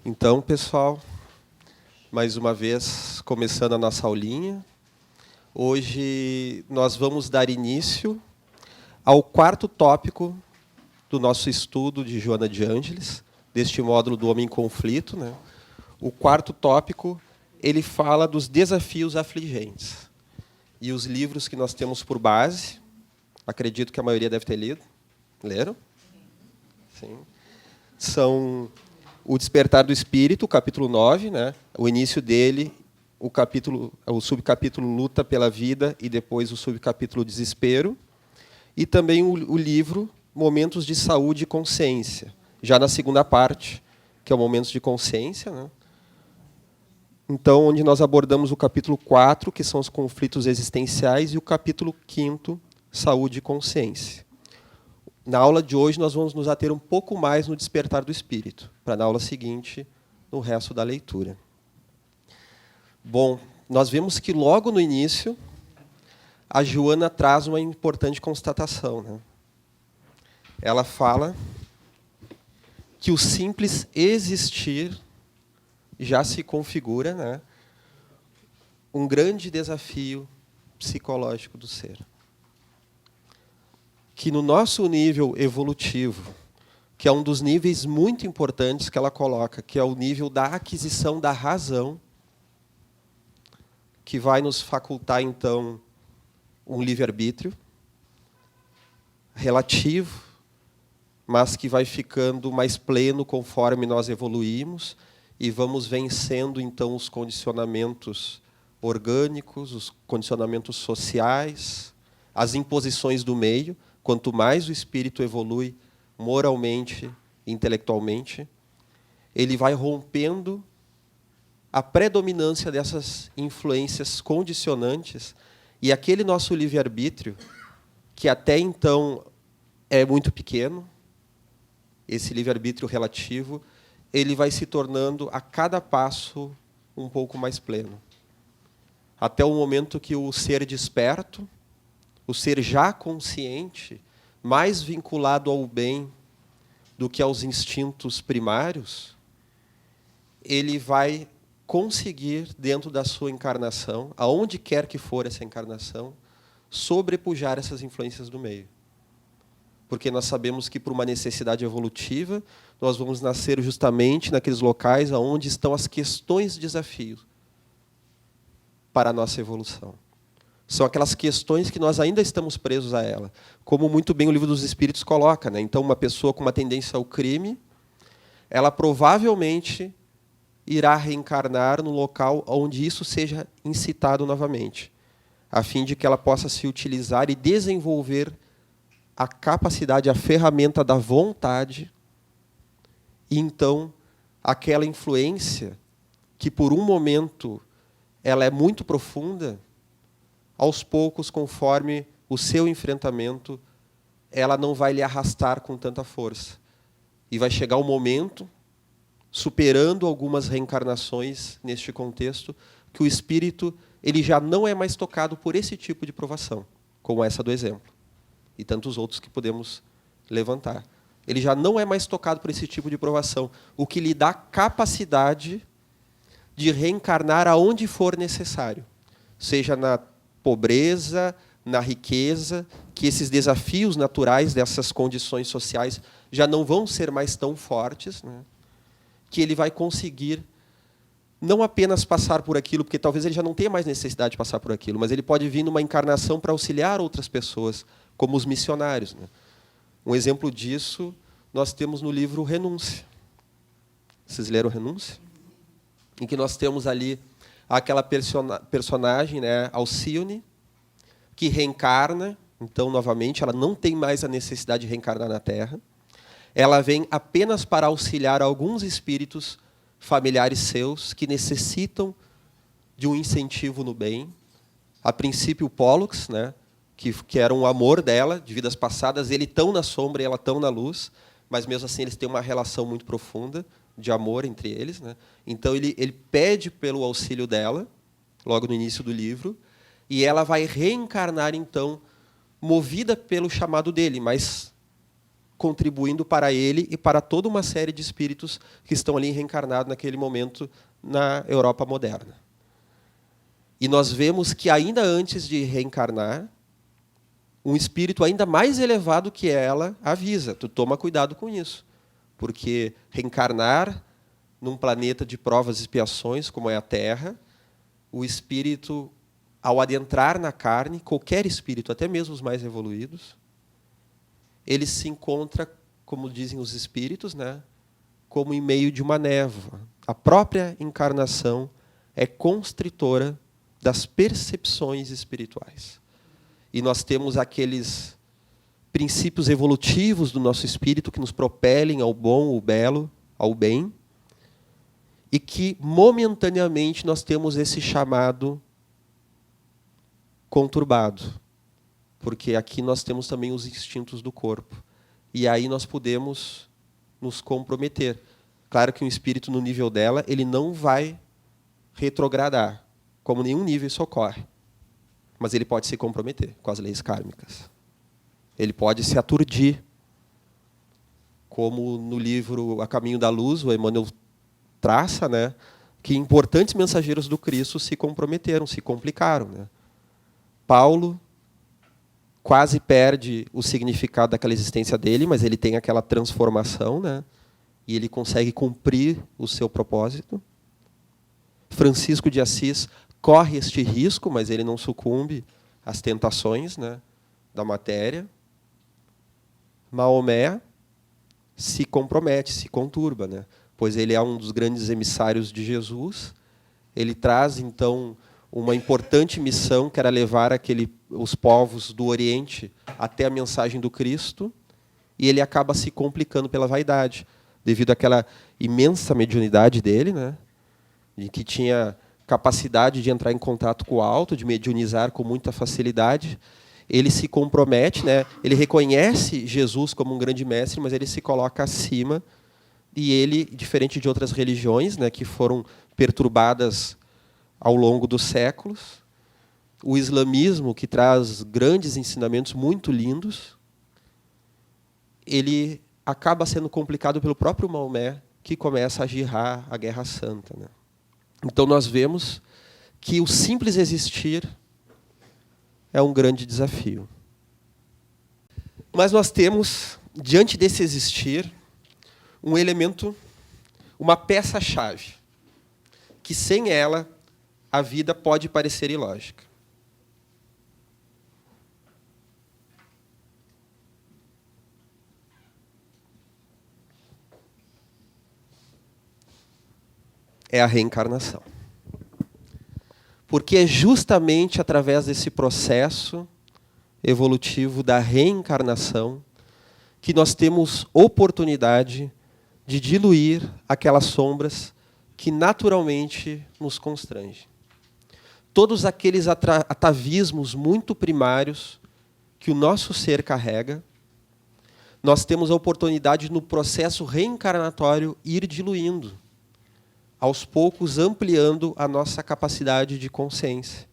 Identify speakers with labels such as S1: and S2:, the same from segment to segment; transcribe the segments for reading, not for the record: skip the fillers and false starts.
S1: Então, pessoal, mais uma vez, começando a nossa aulinha. Hoje nós vamos dar início ao quarto tópico do nosso estudo de Joana de Ângeles, deste módulo do Homem em Conflito, né? O quarto tópico, ele fala dos desafios afligentes. E os livros que nós temos por base, acredito que a maioria deve ter lido. Leram? Sim. São O Despertar do Espírito, capítulo 9, né? O início dele, o subcapítulo Luta pela Vida e depois o subcapítulo Desespero. E também o livro Momentos de Saúde e Consciência, já na segunda parte, que é o Momentos de Consciência, né? Então, onde nós abordamos o capítulo 4, que são os conflitos existenciais, e o capítulo 5, Saúde e Consciência. Na aula de hoje, nós vamos nos ater um pouco mais no despertar do espírito, para na aula seguinte, no resto da leitura. Bom, nós vemos que logo no início, a Joana traz uma importante constatação, né? Ela fala que o simples existir já se configura, né, um grande desafio psicológico do ser. Que no nosso nível evolutivo, que é um dos níveis muito importantes que ela coloca, que é o nível da aquisição da razão, que vai nos facultar, então, um livre-arbítrio relativo, mas que vai ficando mais pleno conforme nós evoluímos e vamos vencendo, então, os condicionamentos orgânicos, os condicionamentos sociais, as imposições do meio. Quanto mais o espírito evolui moralmente, intelectualmente, ele vai rompendo a predominância dessas influências condicionantes e aquele nosso livre-arbítrio, que até então é muito pequeno, esse livre-arbítrio relativo, ele vai se tornando, a cada passo, um pouco mais pleno. Até o momento que o ser desperto, o ser já consciente, mais vinculado ao bem do que aos instintos primários, ele vai conseguir, dentro da sua encarnação, aonde quer que for essa encarnação, sobrepujar essas influências do meio. Porque nós sabemos que, por uma necessidade evolutiva, nós vamos nascer justamente naqueles locais onde estão as questões de desafio para a nossa evolução. São aquelas questões que nós ainda estamos presos a ela. Como muito bem o Livro dos Espíritos coloca, né? Então, uma pessoa com uma tendência ao crime, ela provavelmente irá reencarnar no local onde isso seja incitado novamente, a fim de que ela possa se utilizar e desenvolver a capacidade, a ferramenta da vontade, e então aquela influência que por um momento ela é muito profunda, aos poucos, conforme o seu enfrentamento, ela não vai lhe arrastar com tanta força. E vai chegar um momento, superando algumas reencarnações neste contexto, que o espírito ele já não é mais tocado por esse tipo de provação, como essa do exemplo. E tantos outros que podemos levantar. Ele já não é mais tocado por esse tipo de provação, o que lhe dá capacidade de reencarnar aonde for necessário, seja na pobreza, na riqueza, que esses desafios naturais dessas condições sociais já não vão ser mais tão fortes, né? Que ele vai conseguir não apenas passar por aquilo, porque talvez ele já não tenha mais necessidade de passar por aquilo, mas ele pode vir numa encarnação para auxiliar outras pessoas, como os missionários, né? Um exemplo disso nós temos no livro Renúncia. Vocês leram Renúncia? Em que nós temos ali aquela personagem, né, Alcione, que reencarna, então, novamente, ela não tem mais a necessidade de reencarnar na Terra. Ela vem apenas para auxiliar alguns espíritos familiares seus que necessitam de um incentivo no bem. A princípio, o Pollux, né, que era um amor dela, de vidas passadas, ele tão na sombra e ela tão na luz, mas mesmo assim eles têm uma relação muito profunda de amor entre eles, né? Então ele pede pelo auxílio dela, logo no início do livro, e ela vai reencarnar, então, movida pelo chamado dele, mas contribuindo para ele e para toda uma série de espíritos que estão ali reencarnados naquele momento na Europa moderna. E nós vemos que, ainda antes de reencarnar, um espírito ainda mais elevado que ela avisa: tu toma cuidado com isso, porque reencarnar num planeta de provas e expiações, como é a Terra, o espírito, ao adentrar na carne, qualquer espírito, até mesmo os mais evoluídos, ele se encontra, como dizem os espíritos, né, como em meio de uma névoa. A própria encarnação é constritora das percepções espirituais. E nós temos aqueles princípios evolutivos do nosso espírito que nos propelem ao bom, ao belo, ao bem, e que, momentaneamente, nós temos esse chamado conturbado, porque aqui nós temos também os instintos do corpo. E aí nós podemos nos comprometer. Claro que um espírito no nível dela, ele não vai retrogradar, como nenhum nível isso ocorre. Mas ele pode se comprometer com as leis kármicas. Ele pode se aturdir. Como no livro A Caminho da Luz, o Emmanuel traça, né, que importantes mensageiros do Cristo se comprometeram, se complicaram, né? Paulo quase perde o significado daquela existência dele, mas ele tem aquela transformação, né, e ele consegue cumprir o seu propósito. Francisco de Assis corre este risco, mas ele não sucumbe às tentações, né, da matéria. Maomé se compromete, se conturba, né, pois ele é um dos grandes emissários de Jesus. Ele traz, então, uma importante missão, que era levar os povos do Oriente até a mensagem do Cristo, e ele acaba se complicando pela vaidade, devido àquela imensa mediunidade dele, né, de que tinha capacidade de entrar em contato com o alto, de mediunizar com muita facilidade. Ele se compromete, né, ele reconhece Jesus como um grande mestre, mas ele se coloca acima. E ele, diferente de outras religiões, né, que foram perturbadas ao longo dos séculos, o islamismo, que traz grandes ensinamentos muito lindos, ele acaba sendo complicado pelo próprio Maomé, que começa a jirrar a Guerra Santa, né? Então nós vemos que o simples existir é um grande desafio. Mas nós temos, diante desse existir, um elemento, uma peça-chave, que sem ela a vida pode parecer ilógica. É a reencarnação. Porque é justamente através desse processo evolutivo da reencarnação que nós temos oportunidade de diluir aquelas sombras que naturalmente nos constrangem. Todos aqueles atavismos muito primários que o nosso ser carrega, nós temos a oportunidade, no processo reencarnatório, ir diluindo, aos poucos ampliando a nossa capacidade de consciência.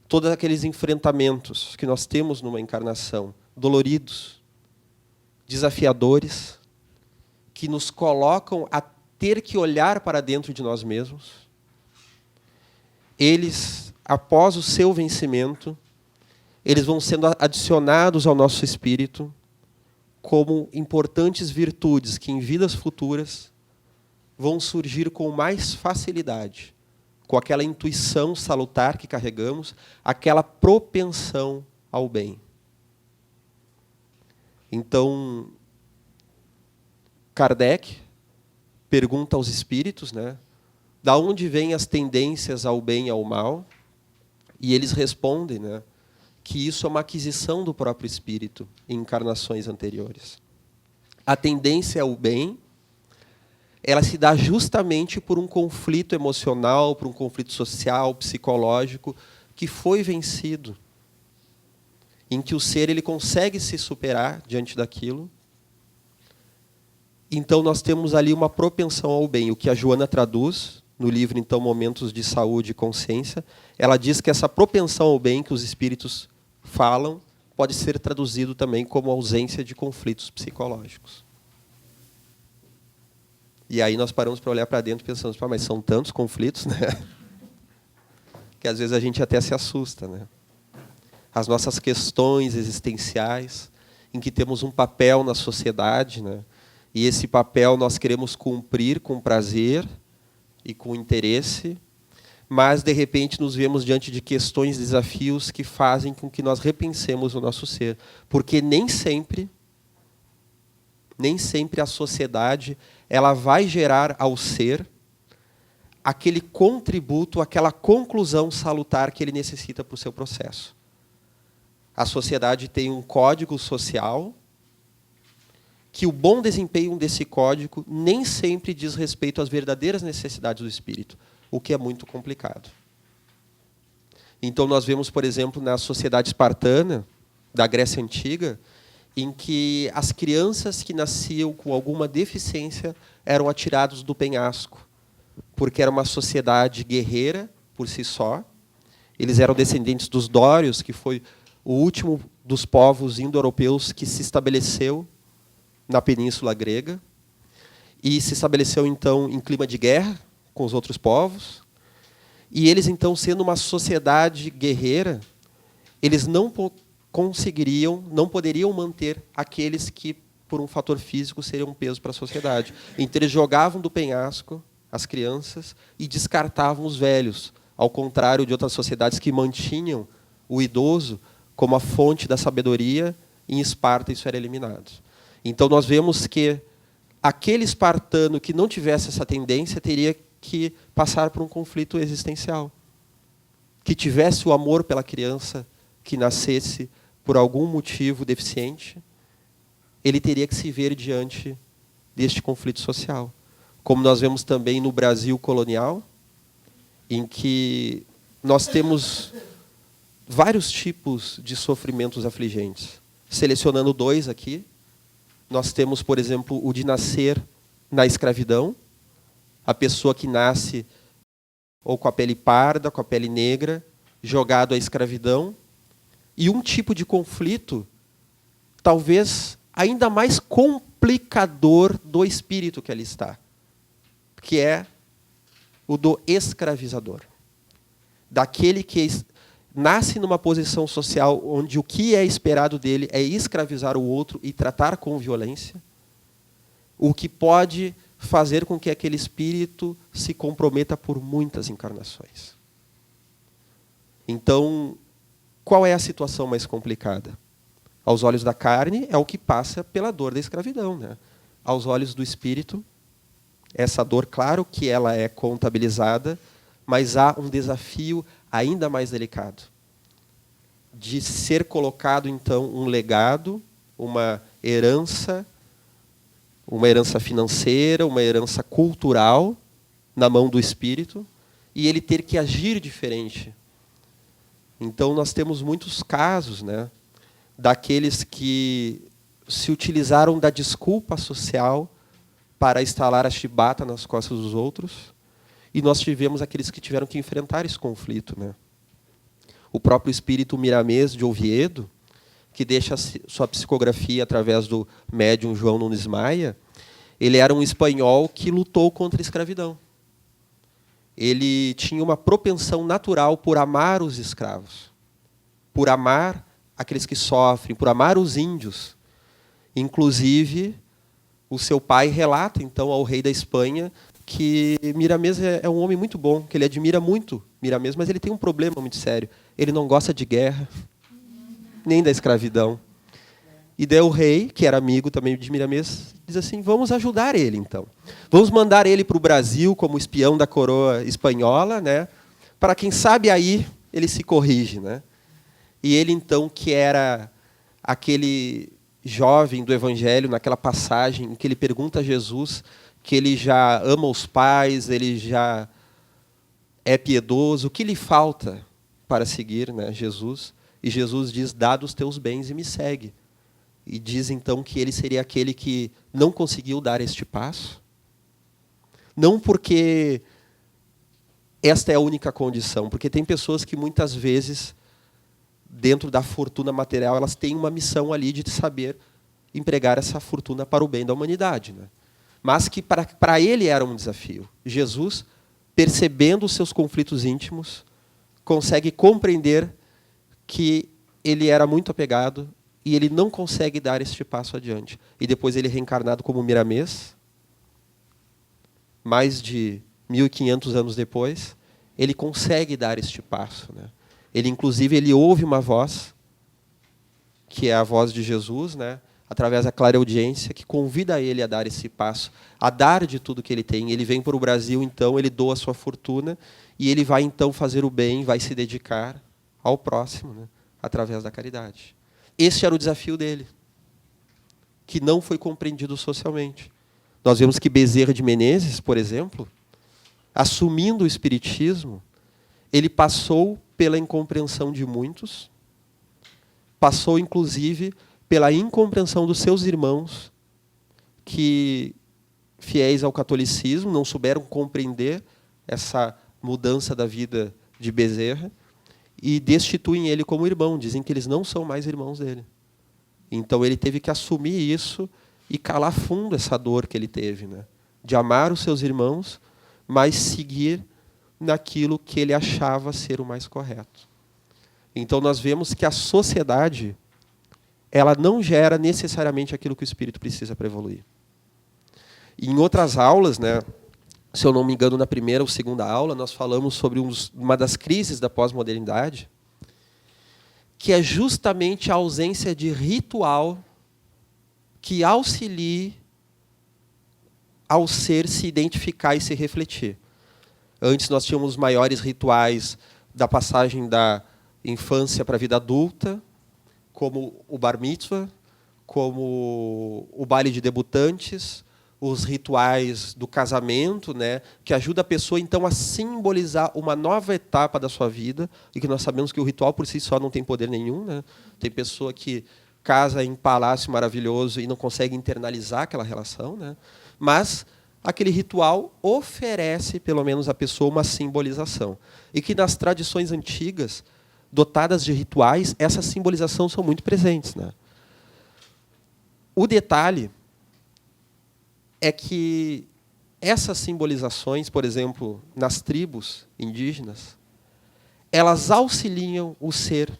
S1: Todos aqueles enfrentamentos que nós temos numa encarnação, doloridos, desafiadores, que nos colocam a ter que olhar para dentro de nós mesmos, eles, após o seu vencimento, eles vão sendo adicionados ao nosso espírito como importantes virtudes que, em vidas futuras, vão surgir com mais facilidade, com aquela intuição salutar que carregamos, aquela propensão ao bem. Então, Kardec pergunta aos espíritos, né, da onde vêm as tendências ao bem e ao mal, e eles respondem, né, que isso é uma aquisição do próprio espírito em encarnações anteriores. A tendência ao bem, ela se dá justamente por um conflito emocional, por um conflito social, psicológico, que foi vencido, em que o ser ele consegue se superar diante daquilo. Então nós temos ali uma propensão ao bem. O que a Joana traduz no livro, então, Momentos de Saúde e Consciência, ela diz que essa propensão ao bem que os espíritos falam pode ser traduzido também como ausência de conflitos psicológicos. E aí nós paramos para olhar para dentro e pensamos, mas são tantos conflitos, né? Que às vezes a gente até se assusta, né? As nossas questões existenciais, em que temos um papel na sociedade, né? E esse papel nós queremos cumprir com prazer e com interesse, mas, de repente, nos vemos diante de questões, desafios que fazem com que nós repensemos o nosso ser. Porque nem sempre a sociedade ela vai gerar ao ser aquele contributo, aquela conclusão salutar que ele necessita para o seu processo. A sociedade tem um código social que o bom desempenho desse código nem sempre diz respeito às verdadeiras necessidades do espírito, o que é muito complicado. Então, nós vemos, por exemplo, na sociedade espartana, da Grécia Antiga, em que as crianças que nasciam com alguma deficiência eram atiradas do penhasco, porque era uma sociedade guerreira por si só. Eles eram descendentes dos dórios, que foi o último dos povos indo-europeus que se estabeleceu na Península Grega, e se estabeleceu, então, em clima de guerra com os outros povos. E eles, então, sendo uma sociedade guerreira, eles não poderiam manter aqueles que, por um fator físico, seriam um peso para a sociedade. Então, eles jogavam do penhasco as crianças e descartavam os velhos, ao contrário de outras sociedades que mantinham o idoso como a fonte da sabedoria. Em Esparta isso era eliminado. Então, nós vemos que aquele espartano que não tivesse essa tendência teria que passar por um conflito existencial. Que tivesse o amor pela criança que nascesse por algum motivo deficiente, ele teria que se ver diante deste conflito social. Como nós vemos também no Brasil colonial, em que nós temos vários tipos de sofrimentos afligentes. Selecionando 2 aqui, nós temos, por exemplo, o de nascer na escravidão, a pessoa que nasce ou com a pele parda, com a pele negra, jogado à escravidão, e um tipo de conflito, talvez ainda mais complicador do espírito que ali está, que é o do escravizador. Daquele que nasce numa posição social onde o que é esperado dele é escravizar o outro e tratar com violência, o que pode fazer com que aquele espírito se comprometa por muitas encarnações. Então, qual é a situação mais complicada? Aos olhos da carne, é o que passa pela dor da escravidão, né? Aos olhos do espírito, essa dor, claro que ela é contabilizada, mas há um desafio ainda mais delicado, de ser colocado, então, um legado, uma herança financeira, uma herança cultural, na mão do espírito, e ele ter que agir diferente. Então, nós temos muitos casos, né, daqueles que se utilizaram da desculpa social para instalar a chibata nas costas dos outros, e nós tivemos aqueles que tiveram que enfrentar esse conflito, né? O próprio espírito Miramês de Oviedo, que deixa sua psicografia através do médium João Nunes Maia, ele era um espanhol que lutou contra a escravidão. Ele tinha uma propensão natural por amar os escravos, por amar aqueles que sofrem, por amar os índios. Inclusive, o seu pai relata, então, ao rei da Espanha que Miramês é um homem muito bom, que ele admira muito Miramês, mas ele tem um problema muito sério. Ele não gosta de guerra, nem da escravidão. E daí o rei, que era amigo também de Miramês, diz assim, vamos ajudar ele, então. Vamos mandar ele para o Brasil como espião da coroa espanhola, né? Para quem sabe aí ele se corrige, né? E ele, então, que era aquele jovem do Evangelho, naquela passagem em que ele pergunta a Jesus que ele já ama os pais, ele já é piedoso, o que lhe falta para seguir, né, Jesus? E Jesus diz, dá dos teus bens e me segue. E diz, então, que ele seria aquele que não conseguiu dar este passo. Não porque esta é a única condição, porque tem pessoas que muitas vezes dentro da fortuna material, elas têm uma missão ali de saber empregar essa fortuna para o bem da humanidade, né? Mas que para ele era um desafio. Jesus, percebendo os seus conflitos íntimos, consegue compreender que ele era muito apegado e ele não consegue dar este passo adiante. E depois ele é reencarnado como Miramês, mais de 1500 anos depois, ele consegue dar este passo, né? Inclusive, ele ouve uma voz, que é a voz de Jesus, né? Através da clareaudiência, que convida ele a dar esse passo, a dar de tudo que ele tem. Ele vem para o Brasil, então, ele doa a sua fortuna, e ele vai, então, fazer o bem, vai se dedicar ao próximo, né? Através da caridade. Esse era o desafio dele, que não foi compreendido socialmente. Nós vemos que Bezerra de Menezes, por exemplo, assumindo o espiritismo, ele passou pela incompreensão de muitos, passou, inclusive, pela incompreensão dos seus irmãos, que, fiéis ao catolicismo, não souberam compreender essa mudança da vida de Bezerra e destituem ele como irmão, dizem que eles não são mais irmãos dele. Então ele teve que assumir isso e calar fundo essa dor que ele teve, né? De amar os seus irmãos, mas seguir naquilo que ele achava ser o mais correto. Então nós vemos que a sociedade, ela não gera necessariamente aquilo que o espírito precisa para evoluir. E em outras aulas, né, se eu não me engano, na primeira ou segunda aula, nós falamos sobre uma das crises da pós-modernidade, que é justamente a ausência de ritual que auxilie ao ser se identificar e se refletir. Antes nós tínhamos os maiores rituais da passagem da infância para a vida adulta, como o bar mitzvah, como o baile de debutantes, os rituais do casamento, né, que ajuda a pessoa então a simbolizar uma nova etapa da sua vida, e que nós sabemos que o ritual por si só não tem poder nenhum, né? Tem pessoa que casa em palácio maravilhoso e não consegue internalizar aquela relação, né? Mas aquele ritual oferece, pelo menos à pessoa, uma simbolização. E que nas tradições antigas, dotadas de rituais, essas simbolizações são muito presentes, né? O detalhe é que essas simbolizações, por exemplo, nas tribos indígenas, elas auxiliam o ser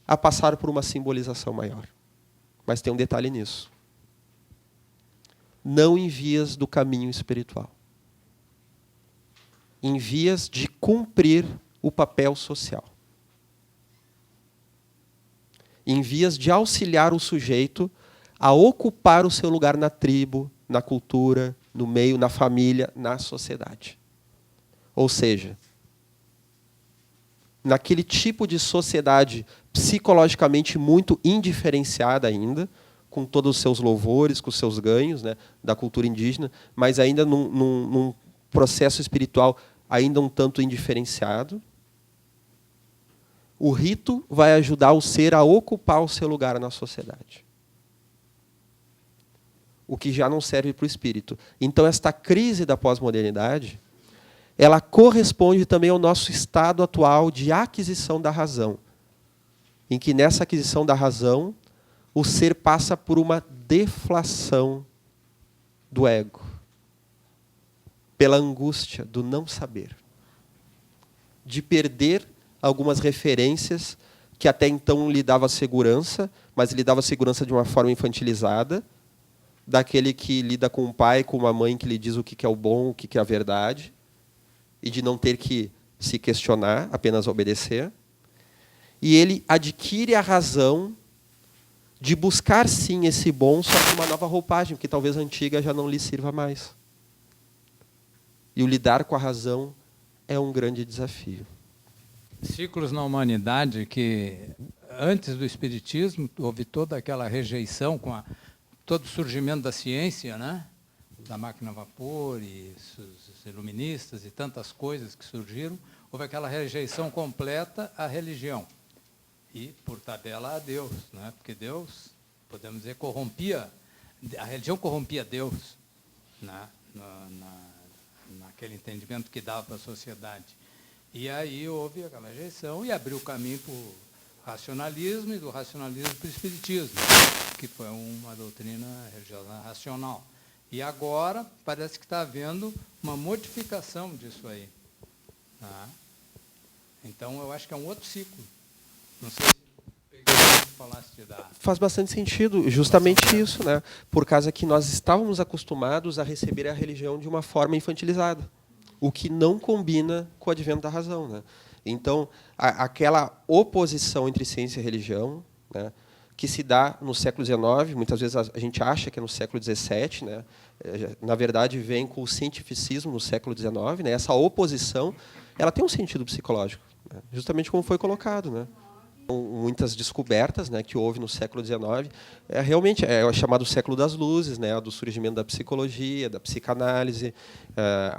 S1: a passar por uma simbolização maior. Mas tem um detalhe nisso. Não em vias do caminho espiritual. Em vias de cumprir o papel social. Em vias de auxiliar o sujeito a ocupar o seu lugar na tribo, na cultura, no meio, na família, na sociedade. Ou seja, naquele tipo de sociedade psicologicamente muito indiferenciada ainda, com todos os seus louvores, com os seus ganhos, né, da cultura indígena, mas ainda num processo espiritual ainda um tanto indiferenciado, o rito vai ajudar o ser a ocupar o seu lugar na sociedade. O que já não serve para o espírito. Então, esta crise da pós-modernidade, ela corresponde também ao nosso estado atual de aquisição da razão, em que nessa aquisição da razão, o ser passa por uma deflação do ego, pela angústia do não saber, de perder algumas referências que até então lhe dava segurança, mas lhe dava segurança de uma forma infantilizada, daquele que lida com um pai, com uma mãe que lhe diz o que é o bom, o que é a verdade, e de não ter que se questionar, apenas obedecer. E ele adquire a razão de buscar, sim, esse bom, só com uma nova roupagem, porque talvez a antiga já não lhe sirva mais. E o lidar com a razão é um grande desafio.
S2: Ciclos na humanidade que, antes do Espiritismo, houve toda aquela rejeição com todo o surgimento da ciência, né? Da máquina a vapor e os iluministas e tantas coisas que surgiram, houve aquela rejeição completa à religião. E, por tabela, a Deus, né? Porque Deus, podemos dizer, corrompia, a religião corrompia Deus, né? Naquele entendimento que dava para a sociedade. E aí houve aquela rejeição e abriu o caminho para racionalismo e do racionalismo para o espiritismo, que foi uma doutrina religiosa racional. E agora parece que está havendo uma modificação disso aí. Tá? Então, eu acho que é um outro ciclo. Não sei se falaste da...
S1: Faz bastante sentido, justamente isso, né? Por causa que nós estávamos acostumados a receber a religião de uma forma infantilizada, o que não combina com o advento da razão, né? Então, aquela oposição entre ciência e religião, né, que se dá no século XIX, muitas vezes a gente acha que é no século XVII, né? Na verdade, vem com o cientificismo no século XIX, né? Essa oposição, ela tem um sentido psicológico, né? Justamente como foi colocado, né? Muitas descobertas, né, que houve no século XIX, realmente é o chamado século das luzes, né, do surgimento da psicologia, da psicanálise,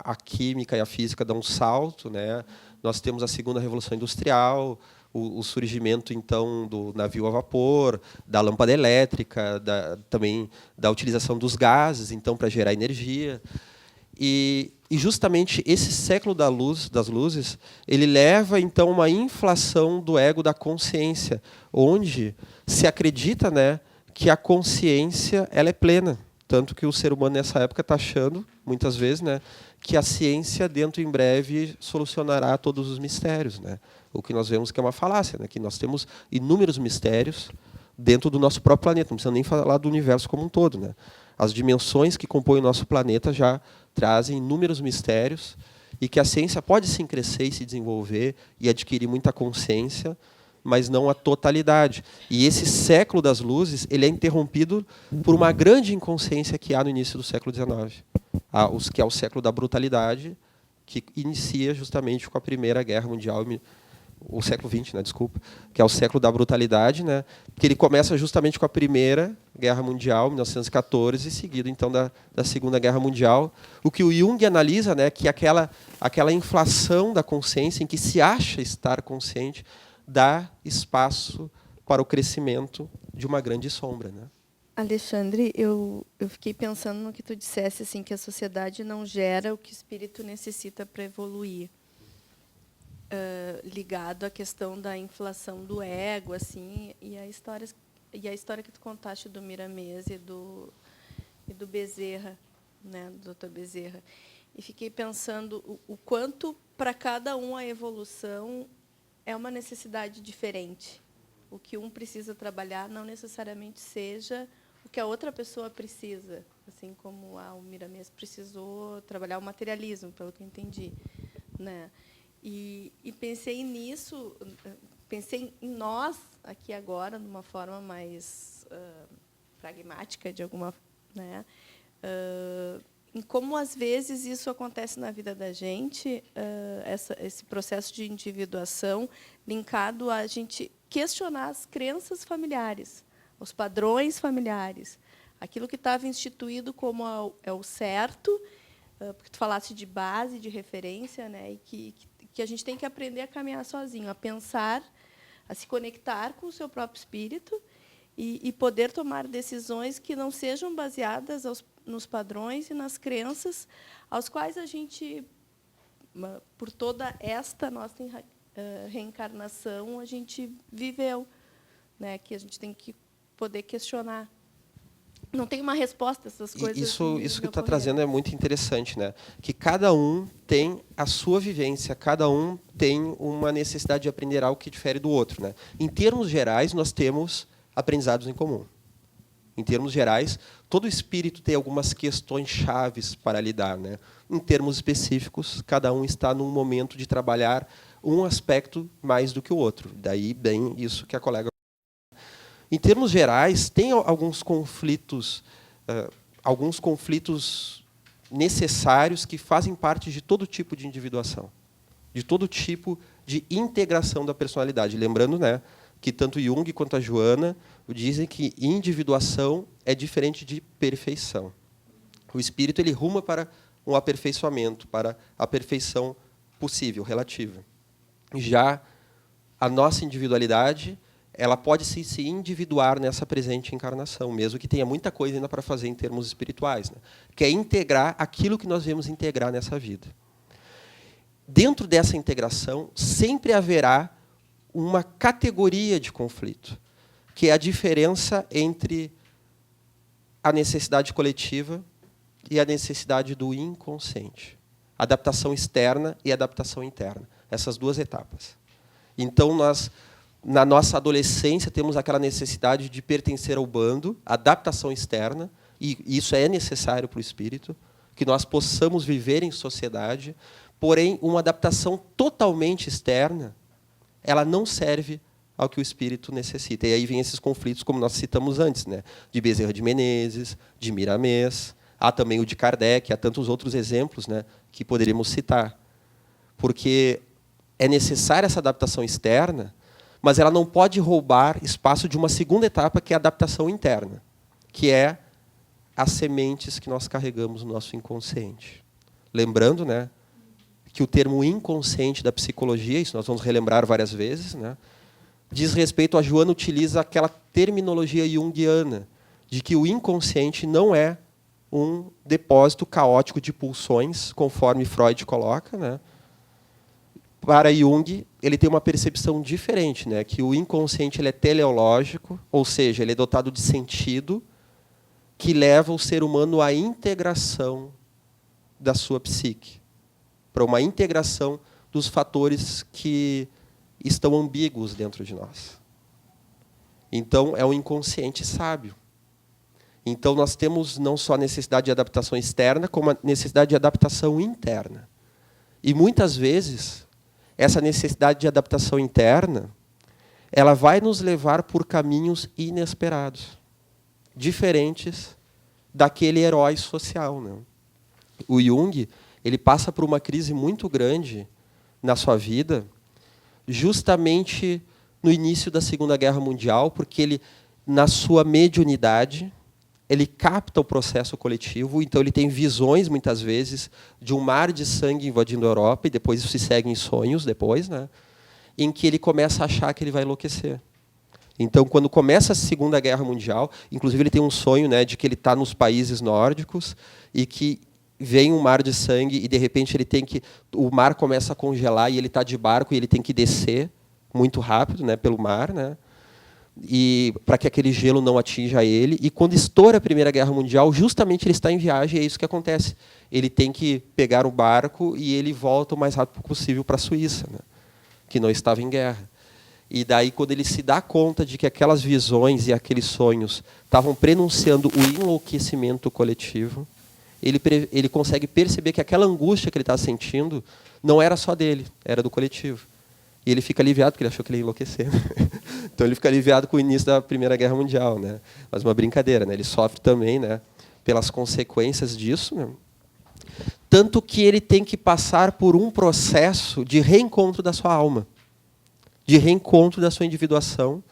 S1: a química e a física dão um salto, né. Nós temos a segunda revolução industrial, o surgimento então do navio a vapor, da lâmpada elétrica, também da utilização dos gases então para gerar energia. E justamente esse século das luzes, ele leva então a uma inflação do ego da consciência, onde se acredita, né, que a consciência ela é plena, tanto que o ser humano nessa época está achando muitas vezes, né, que a ciência dentro em breve solucionará todos os mistérios, né? O que nós vemos que é uma falácia, né, que nós temos inúmeros mistérios dentro do nosso próprio planeta, não precisa nem falar do universo como um todo, né? As dimensões que compõem o nosso planeta já trazem inúmeros mistérios e que a ciência pode sim crescer e se desenvolver e adquirir muita consciência, mas não a totalidade. E esse século das luzes ele é interrompido por uma grande inconsciência que há no início do século XIX, que é o século da brutalidade, que inicia justamente com a Primeira Guerra Mundial, o século XX, né, desculpa, que é o século da brutalidade, né, que ele começa justamente com a Primeira Guerra Mundial, 1914, e seguido então da Segunda Guerra Mundial. O que o Jung analisa, né, que aquela inflação da consciência em que se acha estar consciente dá espaço para o crescimento de uma grande sombra, né?
S3: Alexandre, eu fiquei pensando no que tu dissesse, assim, que a sociedade não gera o que o espírito necessita para evoluir. Ligado à questão da inflação do ego, assim, e a história que tu contaste do Miramês e do Bezerra, né, do Dr. Bezerra. E fiquei pensando o quanto para cada um a evolução é uma necessidade diferente. O que um precisa trabalhar não necessariamente seja o que a outra pessoa precisa, assim como o Miramês precisou trabalhar o materialismo, pelo que eu entendi, né? E pensei nisso, pensei em nós aqui agora, de uma forma mais pragmática, de alguma, né? Em como às vezes isso acontece na vida da gente, esse processo de individuação linkado a gente questionar as crenças familiares, os padrões familiares, aquilo que estava instituído como é o certo, porque tu falaste de base, de referência, né, e que a gente tem que aprender a caminhar sozinho, a pensar, a se conectar com o seu próprio espírito e poder tomar decisões que não sejam baseadas nos padrões e nas crenças aos quais a gente, por toda esta nossa reencarnação, a gente viveu, né, que a gente tem que poder questionar. Não tem uma resposta a essas coisas.
S1: Isso que está trazendo é muito interessante, né? Que cada um tem a sua vivência, cada um tem uma necessidade de aprender algo que difere do outro, né? Em termos gerais, nós temos aprendizados em comum. Em termos gerais, todo espírito tem algumas questões chaves para lidar, né? Em termos específicos, cada um está num momento de trabalhar um aspecto mais do que o outro. Daí, bem, isso que a colega... Em termos gerais, tem alguns conflitos necessários que fazem parte de todo tipo de individuação, de todo tipo de integração da personalidade. Lembrando, né, que tanto Jung quanto a Joana dizem que individuação é diferente de perfeição. O espírito ele ruma para um aperfeiçoamento, para a perfeição possível, relativa. Já a nossa individualidade, ela pode se individuar nessa presente encarnação, mesmo que tenha muita coisa ainda para fazer em termos espirituais, né? Que é integrar aquilo que nós vamos integrar nessa vida. Dentro dessa integração, sempre haverá uma categoria de conflito, que é a diferença entre a necessidade coletiva e a necessidade do inconsciente. Adaptação externa e adaptação interna. Essas duas etapas. Então, nós, na nossa adolescência, temos aquela necessidade de pertencer ao bando, adaptação externa, e isso é necessário para o espírito, que nós possamos viver em sociedade, porém, uma adaptação totalmente externa, ela não serve ao que o espírito necessita. E aí vem esses conflitos, como nós citamos antes, né? De Bezerra de Menezes, de Miramês, há também o de Kardec, há tantos outros exemplos, né, que poderíamos citar. Porque é necessária essa adaptação externa, mas ela não pode roubar espaço de uma segunda etapa, que é a adaptação interna, que é as sementes que nós carregamos no nosso inconsciente. Lembrando, né, que o termo inconsciente da psicologia, isso nós vamos relembrar várias vezes, né, diz respeito, a Joana utiliza aquela terminologia junguiana, de que o inconsciente não é um depósito caótico de pulsões, conforme Freud coloca, né. Para Jung, ele tem uma percepção diferente, né, que o inconsciente ele é teleológico, ou seja, ele é dotado de sentido, que leva o ser humano à integração da sua psique, para uma integração dos fatores que estão ambíguos dentro de nós. Então, é um inconsciente sábio. Então, nós temos não só a necessidade de adaptação externa, como a necessidade de adaptação interna. E, muitas vezes, essa necessidade de adaptação interna, ela vai nos levar por caminhos inesperados, diferentes daquele herói social, né? O Jung, ele passa por uma crise muito grande na sua vida, justamente no início da Segunda Guerra Mundial, porque ele, na sua mediunidade, ele capta o processo coletivo, então ele tem visões, muitas vezes, de um mar de sangue invadindo a Europa, e depois isso se segue em sonhos, depois, né, em que ele começa a achar que ele vai enlouquecer. Então, quando começa a Segunda Guerra Mundial, inclusive ele tem um sonho, né, de que ele está nos países nórdicos e que vem um mar de sangue e, de repente, o mar começa a congelar e ele está de barco e ele tem que descer muito rápido, né, pelo mar, né, e para que aquele gelo não atinja ele. E quando estoura a Primeira Guerra Mundial, justamente ele está em viagem e é isso que acontece. Ele tem que pegar o barco e ele volta o mais rápido possível para a Suíça, né, que não estava em guerra. E daí, quando ele se dá conta de que aquelas visões e aqueles sonhos estavam prenunciando o enlouquecimento coletivo, ele consegue perceber que aquela angústia que ele está sentindo não era só dele, era do coletivo. E ele fica aliviado, porque ele achou que ele ia enlouquecer. Então, ele fica aliviado com o início da Primeira Guerra Mundial, né? Mas uma brincadeira, né? Ele sofre também, né, pelas consequências disso, né? Tanto que ele tem que passar por um processo de reencontro da sua alma, de reencontro da sua individuação,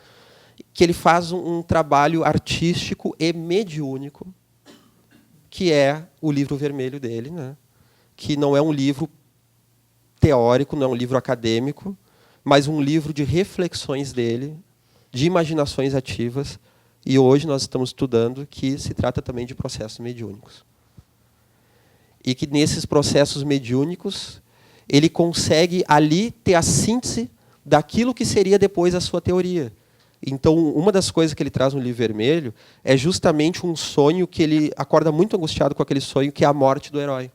S1: que ele faz um trabalho artístico e mediúnico, que é o livro vermelho dele, né? Que não é um livro teórico, não é um livro acadêmico, mas um livro de reflexões dele, de imaginações ativas, e hoje nós estamos estudando que se trata também de processos mediúnicos. E que nesses processos mediúnicos, ele consegue ali ter a síntese daquilo que seria depois a sua teoria. Então, uma das coisas que ele traz no livro vermelho é justamente um sonho que ele acorda muito angustiado com aquele sonho, que é a morte do herói.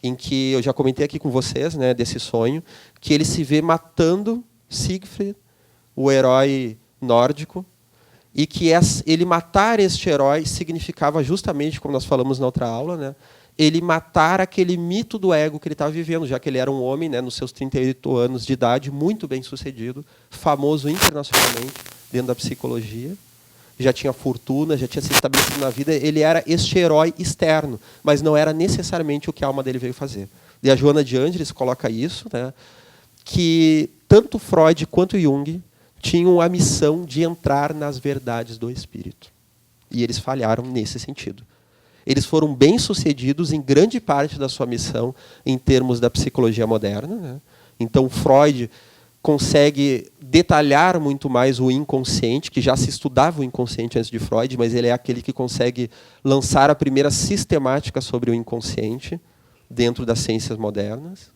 S1: Em que eu já comentei aqui com vocês, né, desse sonho, que ele se vê matando Siegfried, o herói nórdico, e que ele matar este herói significava justamente, como nós falamos na outra aula, né, ele matar aquele mito do ego que ele estava vivendo, já que ele era um homem, né, nos seus 38 anos de idade, muito bem sucedido, famoso internacionalmente dentro da psicologia, já tinha fortuna, já tinha se estabelecido na vida, ele era este herói externo, mas não era necessariamente o que a alma dele veio fazer. E a Joana de Ângeles coloca isso, né, que tanto Freud quanto Jung tinham a missão de entrar nas verdades do espírito. E eles falharam nesse sentido. Eles foram bem-sucedidos em grande parte da sua missão em termos da psicologia moderna, né? Então, Freud consegue detalhar muito mais o inconsciente, que já se estudava o inconsciente antes de Freud, mas ele é aquele que consegue lançar a primeira sistemática sobre o inconsciente dentro das ciências modernas.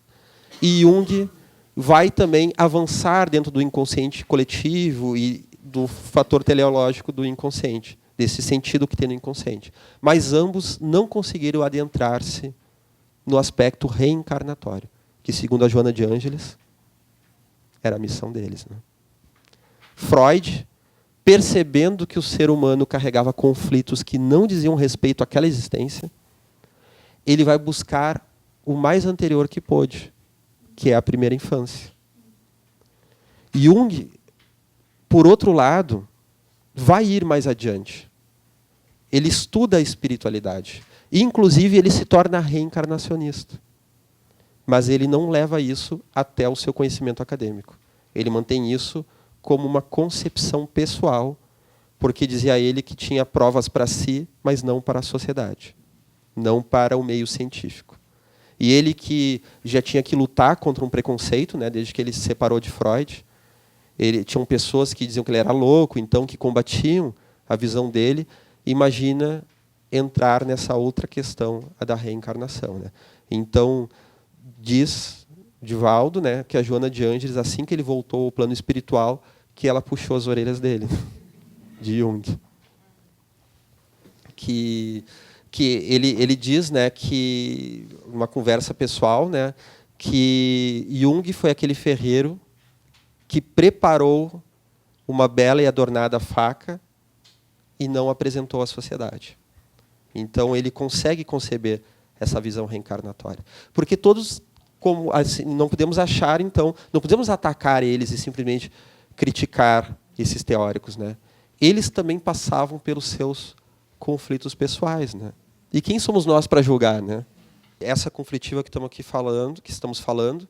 S1: E Jung vai também avançar dentro do inconsciente coletivo e do fator teleológico do inconsciente, desse sentido que tem no inconsciente. Mas ambos não conseguiram adentrar-se no aspecto reencarnatório, que, segundo a Joana de Ângeles, era a missão deles, né? Freud, percebendo que o ser humano carregava conflitos que não diziam respeito àquela existência, ele vai buscar o mais anterior que pôde, que é a primeira infância. Jung, por outro lado, vai ir mais adiante. Ele estuda a espiritualidade. E, inclusive, ele se torna reencarnacionista. Mas ele não leva isso até o seu conhecimento acadêmico. Ele mantém isso como uma concepção pessoal, porque dizia ele que tinha provas para si, mas não para a sociedade, não para o meio científico. E ele, que já tinha que lutar contra um preconceito, né, desde que ele se separou de Freud, tinham pessoas que diziam que ele era louco, então que combatiam a visão dele. Imagina entrar nessa outra questão, a da reencarnação, né? Então, diz Divaldo, né, que a Joana de Ângeles, assim que ele voltou ao plano espiritual, que ela puxou as orelhas dele, de Jung. Que ele diz, né, que, numa conversa pessoal, né, que Jung foi aquele ferreiro que preparou uma bela e adornada faca e não apresentou à sociedade. Então, ele consegue conceber essa visão reencarnatória. Porque todos, como assim, não podemos achar, então, não podemos atacar eles e simplesmente criticar esses teóricos, né? Eles também passavam pelos seus conflitos pessoais, né? E quem somos nós para julgar, né? Essa conflitiva que estamos falando,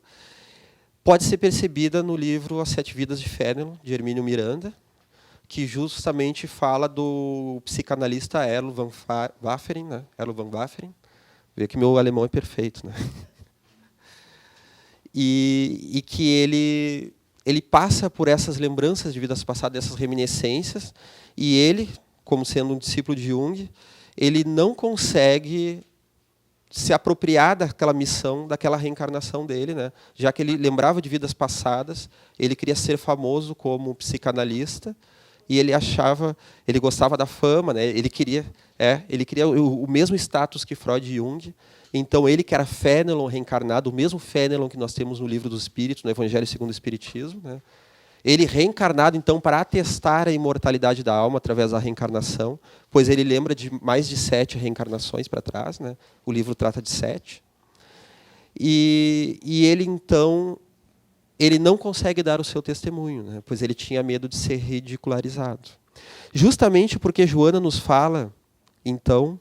S1: pode ser percebida no livro As Sete Vidas de Fénelon, de Hermínio Miranda, que justamente fala do psicanalista Erlo van Waferen, né? Erlo van Waferen. Vê que meu alemão é perfeito, né? E que ele passa por essas lembranças de vidas passadas, essas reminiscências, e ele, como sendo um discípulo de Jung, ele não consegue se apropriar daquela missão, daquela reencarnação dele, né? Já que ele lembrava de vidas passadas, ele queria ser famoso como psicanalista, e ele gostava da fama, né? Ele queria o mesmo status que Freud e Jung. Então, ele, que era Fénelon reencarnado, o mesmo Fénelon que nós temos no Livro dos Espíritos, no Evangelho segundo o Espiritismo, né? Ele reencarnado, então, para atestar a imortalidade da alma através da reencarnação, pois ele lembra de mais de 7 reencarnações para trás, né? O livro trata de 7. E ele, então, ele não consegue dar o seu testemunho, né? Pois ele tinha medo de ser ridicularizado. Justamente porque Joana nos fala, então,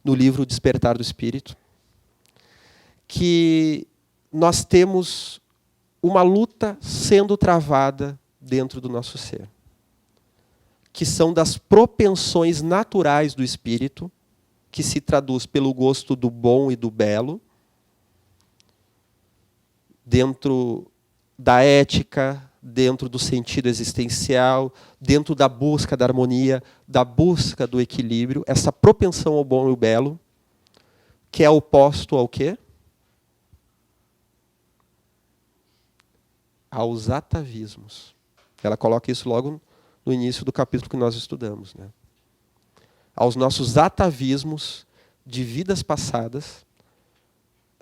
S1: no livro Despertar do Espírito, que nós temos uma luta sendo travada dentro do nosso ser, que são das propensões naturais do espírito, que se traduz pelo gosto do bom e do belo, dentro da ética, dentro do sentido existencial, dentro da busca da harmonia, da busca do equilíbrio, essa propensão ao bom e ao belo, que é oposto ao quê? Aos atavismos. Ela coloca isso logo no início do capítulo que nós estudamos, né? Aos nossos atavismos de vidas passadas,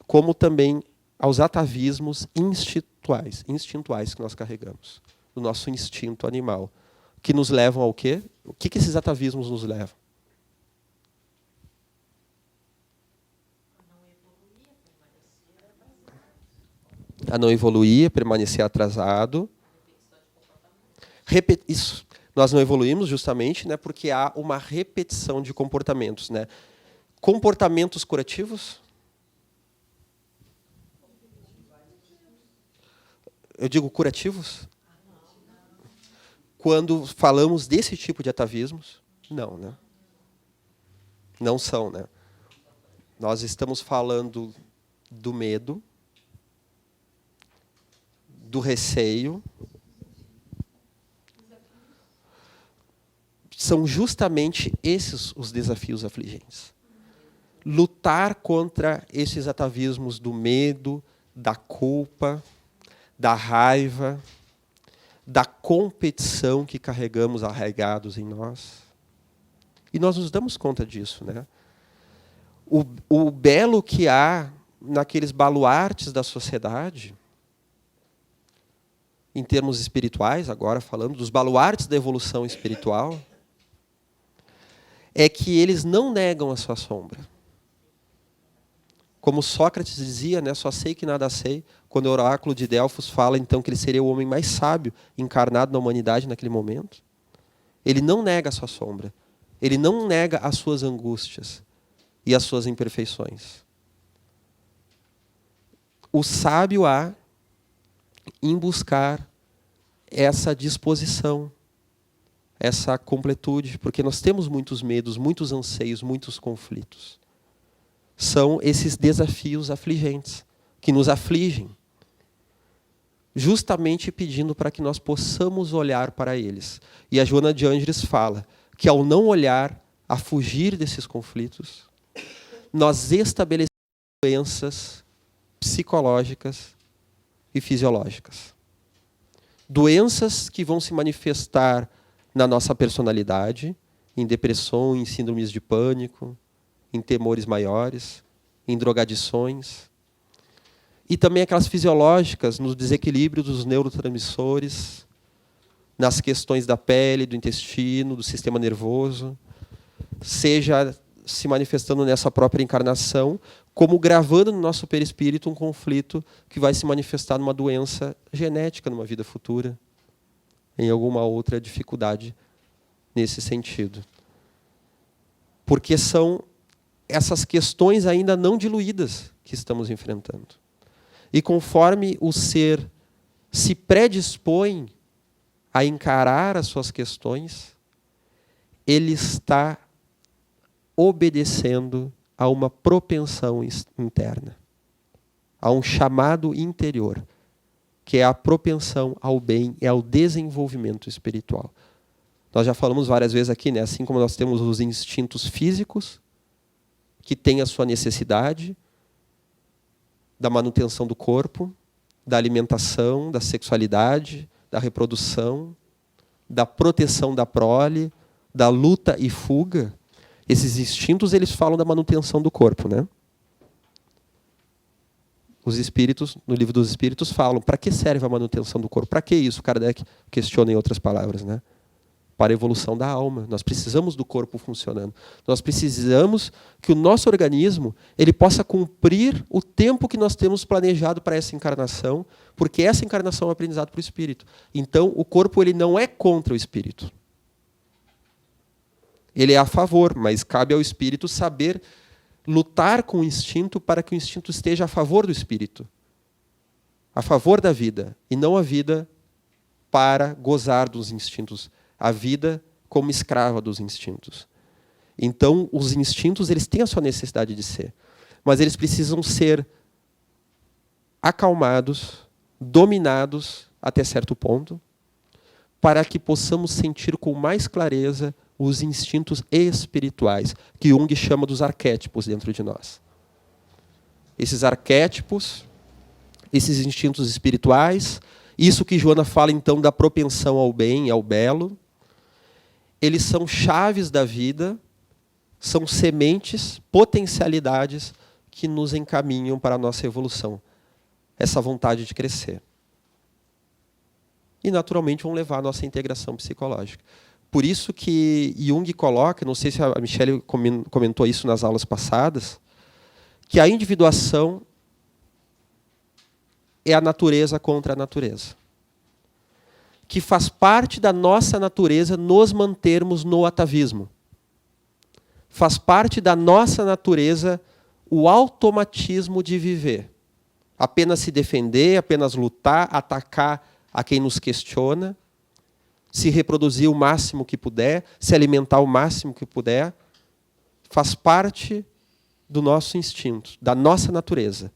S1: como também aos atavismos instintuais que nós carregamos, do nosso instinto animal, que nos levam ao quê? O que esses atavismos nos levam? A não evoluir, a permanecer atrasado. Isso. Nós não evoluímos justamente, né, porque há uma repetição de comportamentos, né? Comportamentos curativos? Eu digo curativos? Quando falamos desse tipo de atavismos, não, né? Não são, né? Nós estamos falando do medo, do receio. São justamente esses os desafios afligentes. Lutar contra esses atavismos do medo, da culpa, da raiva, da competição que carregamos arraigados em nós. E nós nos damos conta disso, né? O belo que há naqueles baluartes da sociedade, em termos espirituais, agora falando dos baluartes da evolução espiritual, é que eles não negam a sua sombra. Como Sócrates dizia, né, só sei que nada sei, quando o oráculo de Delfos fala então que ele seria o homem mais sábio encarnado na humanidade naquele momento. Ele não nega a sua sombra. Ele não nega as suas angústias e as suas imperfeições. O sábio há em buscar essa disposição, essa completude, porque nós temos muitos medos, muitos anseios, muitos conflitos. São esses desafios afligentes, que nos afligem, justamente pedindo para que nós possamos olhar para eles. E a Joana de Ângeles fala que ao não olhar, a fugir desses conflitos, nós estabelecemos doenças psicológicas e fisiológicas. Doenças que vão se manifestar na nossa personalidade, em depressão, em síndromes de pânico, em temores maiores, em drogadições. E também aquelas fisiológicas, no desequilíbrio dos neurotransmissores, nas questões da pele, do intestino, do sistema nervoso, seja se manifestando nessa própria encarnação, como gravando no nosso perispírito um conflito que vai se manifestar numa doença genética numa vida futura, em alguma outra dificuldade nesse sentido. Porque são essas questões ainda não diluídas que estamos enfrentando. E conforme o ser se predispõe a encarar as suas questões, ele está obedecendo a uma propensão interna, a um chamado interior, que é a propensão ao bem e ao desenvolvimento espiritual. Nós já falamos várias vezes aqui, né? Assim como nós temos os instintos físicos, que têm a sua necessidade da manutenção do corpo, da alimentação, da sexualidade, da reprodução, da proteção da prole, da luta e fuga. Esses instintos, eles falam da manutenção do corpo, né? Os espíritos, no livro dos espíritos, falam para que serve a manutenção do corpo? Para que isso? Kardec questiona em outras palavras, né? Para a evolução da alma. Nós precisamos do corpo funcionando. Nós precisamos que o nosso organismo ele possa cumprir o tempo que nós temos planejado para essa encarnação, porque essa encarnação é um aprendizado para o espírito. Então, o corpo ele não é contra o espírito. Ele é a favor, mas cabe ao espírito saber lutar com o instinto para que o instinto esteja a favor do espírito, a favor da vida, e não a vida para gozar dos instintos, a vida como escrava dos instintos. Então, os instintos eles têm a sua necessidade de ser, mas eles precisam ser acalmados, dominados até certo ponto, para que possamos sentir com mais clareza os instintos espirituais, que Jung chama dos arquétipos dentro de nós. Esses arquétipos, esses instintos espirituais, isso que Joana fala então da propensão ao bem e ao belo, eles são chaves da vida, são sementes, potencialidades que nos encaminham para a nossa evolução. Essa vontade de crescer. E, naturalmente, vão levar à nossa integração psicológica. Por isso que Jung coloca, não sei se a Michele comentou isso nas aulas passadas, que a individuação é a natureza contra a natureza. Que faz parte da nossa natureza nos mantermos no atavismo. Faz parte da nossa natureza o automatismo de viver. Apenas se defender, apenas lutar, atacar a quem nos questiona, se reproduzir o máximo que puder, se alimentar o máximo que puder, faz parte do nosso instinto, da nossa natureza.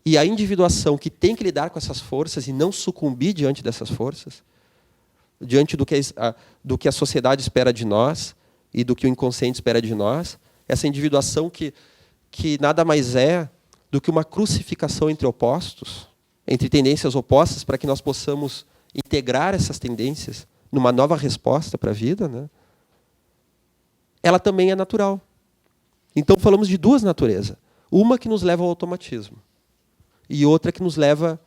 S1: E a individuação que tem que lidar com essas forças e não sucumbir diante dessas forças, diante do que a sociedade espera de nós e do que o inconsciente espera de nós, essa individuação que nada mais é do que uma crucificação entre opostos, entre tendências opostas, para que nós possamos integrar essas tendências numa nova resposta para a vida, né? Ela também é natural. Então, falamos de duas naturezas. Uma que nos leva ao automatismo e outra que nos leva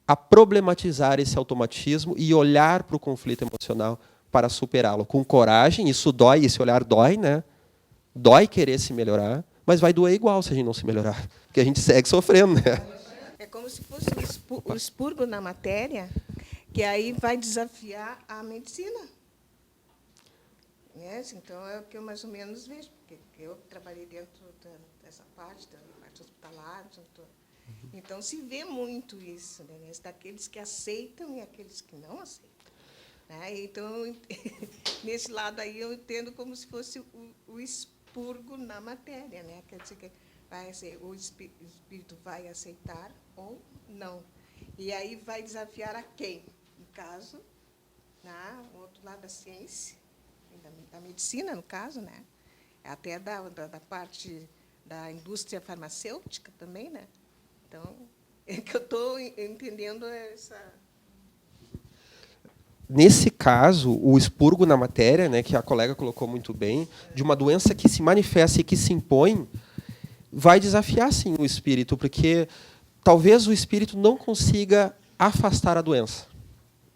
S1: a problematizar esse automatismo e olhar para o conflito emocional para superá-lo. Com coragem, isso dói, esse olhar dói, né? Dói querer se melhorar, mas vai doer igual se a gente não se melhorar, porque a gente segue sofrendo, né?
S4: É como se fosse o expurgo na matéria, que aí vai desafiar a medicina. Então, é o que eu mais ou menos vejo, porque eu trabalhei dentro dessa parte, da parte hospitalar. Então, se vê muito isso, né? Daqueles que aceitam e aqueles que não aceitam. Né? Então, nesse lado aí, eu entendo como se fosse o expurgo na matéria. Né? Quer dizer que o espírito vai aceitar ou não. E aí vai desafiar a quem? No caso, o outro lado da ciência, da medicina, no caso, né? Até da parte da indústria farmacêutica também, né? Então, é que eu estou entendendo essa...
S1: Nesse caso, o expurgo na matéria, né, que a colega colocou muito bem, de uma doença que se manifesta e que se impõe, vai desafiar, sim, o espírito, porque talvez o espírito não consiga afastar a doença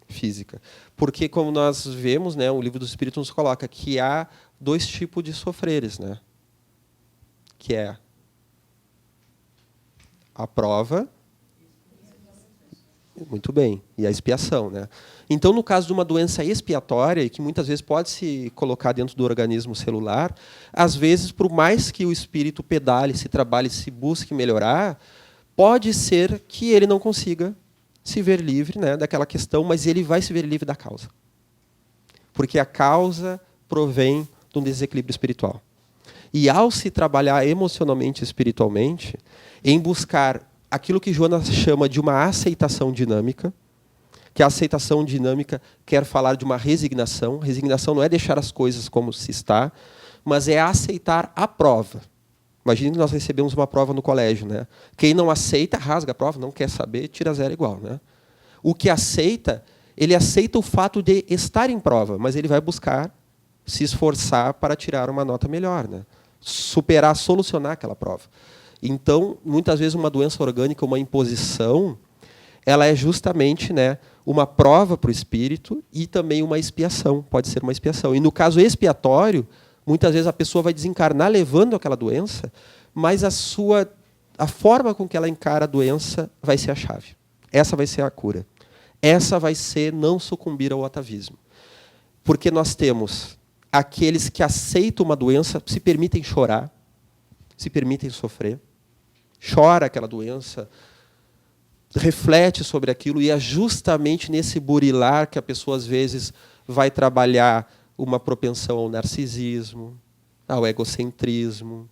S1: física. Porque, como nós vemos, né, o livro do Espírito nos coloca que há dois tipos de sofreres, né? Que é a prova, muito bem, e a expiação, né? Então, no caso de uma doença expiatória, que muitas vezes pode se colocar dentro do organismo celular, às vezes, por mais que o espírito pedale, se trabalhe, se busque melhorar, pode ser que ele não consiga se ver livre, né, daquela questão, mas ele vai se ver livre da causa. Porque a causa provém de um desequilíbrio espiritual. E ao se trabalhar emocionalmente e espiritualmente, em buscar aquilo que Jonas chama de uma aceitação dinâmica, que a aceitação dinâmica quer falar de uma resignação. Resignação não é deixar as coisas como se está, mas é aceitar a prova. Imagine que nós recebemos uma prova no colégio, né? Quem não aceita, rasga a prova, não quer saber, tira zero igual, né? O que aceita, ele aceita o fato de estar em prova, mas ele vai buscar se esforçar para tirar uma nota melhor, né? Superar, solucionar aquela prova. Então, muitas vezes, uma doença orgânica, uma imposição, ela é justamente, né, uma prova para o espírito e também uma expiação, pode ser uma expiação. E no caso expiatório, muitas vezes a pessoa vai desencarnar levando aquela doença, mas a forma com que ela encara a doença vai ser a chave. Essa vai ser a cura. Essa vai ser não sucumbir ao atavismo. Porque nós temos aqueles que aceitam uma doença, se permitem chorar, se permitem sofrer, chora aquela doença, reflete sobre aquilo, e é justamente nesse burilar que a pessoa, às vezes, vai trabalhar uma propensão ao narcisismo, ao egocentrismo,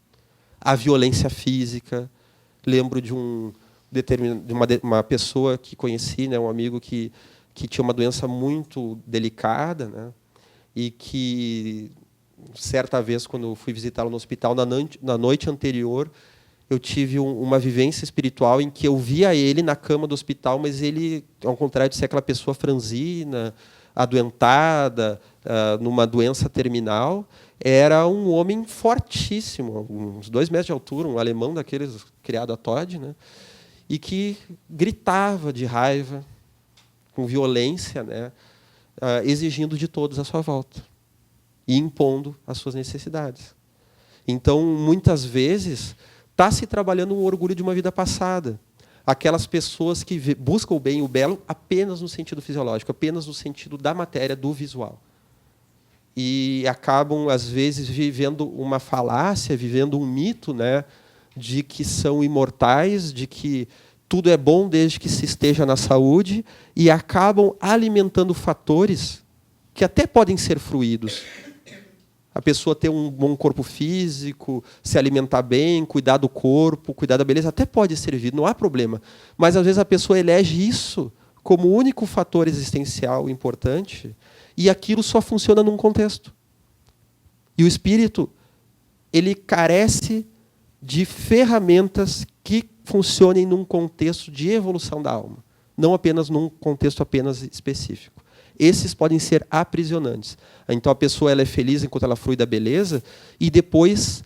S1: à violência física. Lembro de uma pessoa que conheci, né, um amigo que tinha uma doença muito delicada, né, e que, certa vez, quando eu fui visitá-lo no hospital, na noite anterior, eu tive uma vivência espiritual em que eu via ele na cama do hospital, mas ele, ao contrário de ser aquela pessoa franzina, adoentada, numa doença terminal, era um homem fortíssimo, uns 2 metros de altura, um alemão daqueles criado a Todd, né? E que gritava de raiva, com violência, né? Exigindo de todos à sua volta e impondo as suas necessidades. Então, muitas vezes, está se trabalhando um orgulho de uma vida passada. Aquelas pessoas que buscam o bem e o belo apenas no sentido fisiológico, apenas no sentido da matéria, do visual. E acabam, às vezes, vivendo uma falácia, vivendo um mito, né, de que são imortais, de que tudo é bom desde que se esteja na saúde, e acabam alimentando fatores que até podem ser fruídos. A pessoa ter um bom corpo físico, se alimentar bem, cuidar do corpo, cuidar da beleza, até pode servir, não há problema. Mas, às vezes, a pessoa elege isso como o único fator existencial importante, e aquilo só funciona num contexto. E o espírito, ele carece de ferramentas que funcionem num contexto de evolução da alma. não apenas num contexto apenas específico. Esses podem ser aprisionantes. Então, a pessoa ela é feliz enquanto ela frui da beleza, e depois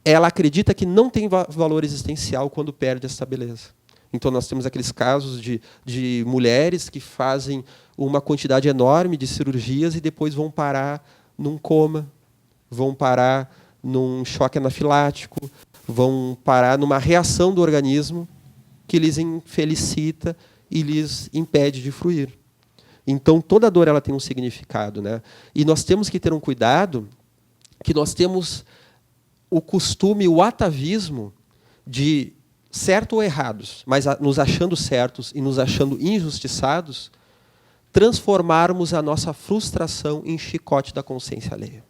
S1: ela acredita que não tem valor existencial quando perde essa beleza. Então, nós temos aqueles casos de mulheres que fazem uma quantidade enorme de cirurgias e depois vão parar num coma, vão parar num choque anafilático, vão parar numa reação do organismo que lhes infelicita e lhes impede de fruir. Então, toda dor ela tem um significado, né? E nós temos que ter um cuidado, que nós temos o costume, o atavismo de, certo ou errados, mas nos achando certos e nos achando injustiçados, transformarmos a nossa frustração em chicote da consciência alheia.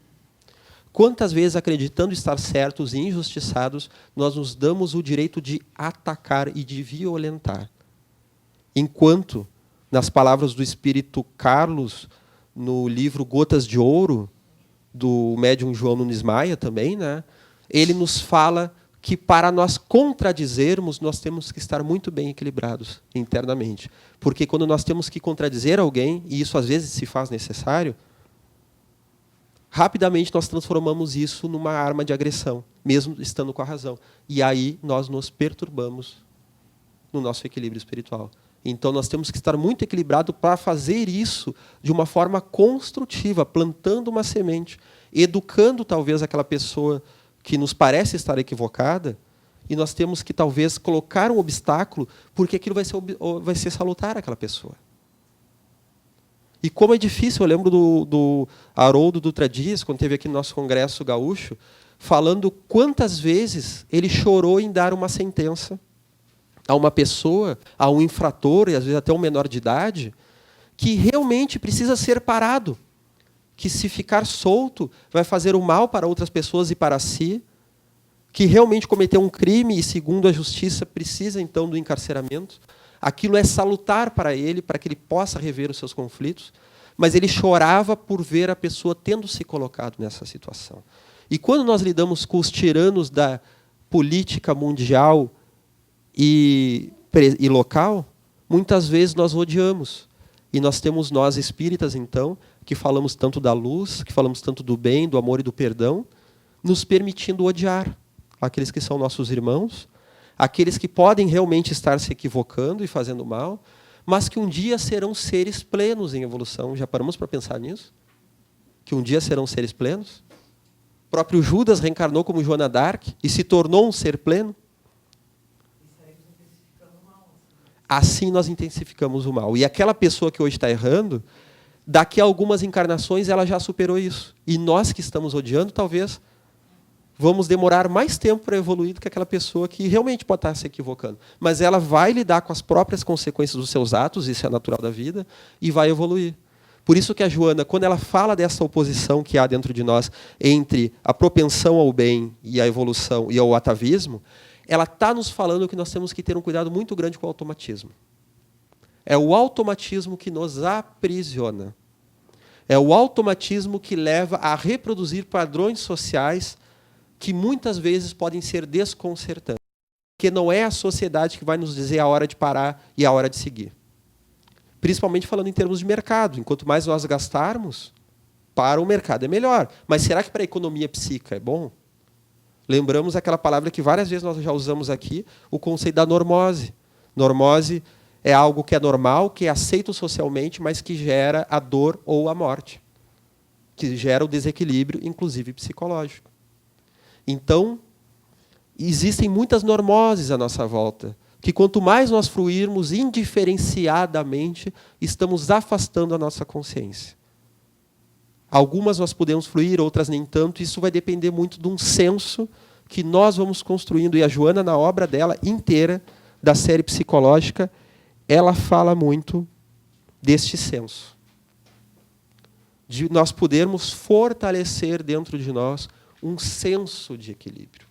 S1: Quantas vezes, acreditando estar certos e injustiçados, nós nos damos o direito de atacar e de violentar. Enquanto, nas palavras do espírito Carlos, no livro Gotas de Ouro, do médium João Nunes Maia também, né, ele nos fala que para nós contradizermos, nós temos que estar muito bem equilibrados internamente. Porque quando nós temos que contradizer alguém, e isso às vezes se faz necessário, rapidamente nós transformamos isso numa arma de agressão, mesmo estando com a razão. E aí nós nos perturbamos no nosso equilíbrio espiritual. Então nós temos que estar muito equilibrados para fazer isso de uma forma construtiva, plantando uma semente, educando talvez aquela pessoa que nos parece estar equivocada, e nós temos que talvez colocar um obstáculo, porque aquilo vai ser salutar àquela pessoa. E como é difícil, eu lembro do Haroldo Dutra Dias, quando esteve aqui no nosso congresso gaúcho, falando quantas vezes ele chorou em dar uma sentença a uma pessoa, a um infrator, e às vezes até um menor de idade, que realmente precisa ser parado, que se ficar solto vai fazer o mal para outras pessoas e para si, que realmente cometeu um crime e, segundo a justiça, precisa então do encarceramento. Aquilo é salutar para ele, para que ele possa rever os seus conflitos, mas ele chorava por ver a pessoa tendo se colocado nessa situação. E quando nós lidamos com os tiranos da política mundial e local, muitas vezes nós odiamos. E nós temos nós espíritas, então, que falamos tanto da luz, que falamos tanto do bem, do amor e do perdão, nos permitindo odiar aqueles que são nossos irmãos, aqueles que podem realmente estar se equivocando e fazendo mal, mas que um dia serão seres plenos em evolução. Já paramos para pensar nisso? Que um dia serão seres plenos? O próprio Judas reencarnou como Joana d'Arc e se tornou um ser pleno. Assim nós intensificamos o mal. E aquela pessoa que hoje está errando, daqui a algumas encarnações ela já superou isso. E nós que estamos odiando, talvez, vamos demorar mais tempo para evoluir do que aquela pessoa que realmente pode estar se equivocando. Mas ela vai lidar com as próprias consequências dos seus atos, isso é natural da vida, e vai evoluir. Por isso que a Joana, quando ela fala dessa oposição que há dentro de nós entre a propensão ao bem e a evolução e ao atavismo, ela está nos falando que nós temos que ter um cuidado muito grande com o automatismo. É o automatismo que nos aprisiona. É o automatismo que leva a reproduzir padrões sociais que muitas vezes podem ser desconcertantes. Porque não é a sociedade que vai nos dizer a hora de parar e a hora de seguir. Principalmente falando em termos de mercado. Enquanto mais nós gastarmos, para o mercado é melhor. Mas será que para a economia psíquica é bom? Lembramos aquela palavra que várias vezes nós já usamos aqui, o conceito da normose. Normose é algo que é normal, que é aceito socialmente, mas que gera a dor ou a morte. Que gera o desequilíbrio, inclusive psicológico. Então, existem muitas normoses à nossa volta, que quanto mais nós fruirmos indiferenciadamente, estamos afastando a nossa consciência. Algumas nós podemos fluir, outras nem tanto. Isso vai depender muito de um senso que nós vamos construindo. E a Joana, na obra dela inteira, da série psicológica, ela fala muito deste senso. De nós podermos fortalecer dentro de nós um senso de equilíbrio.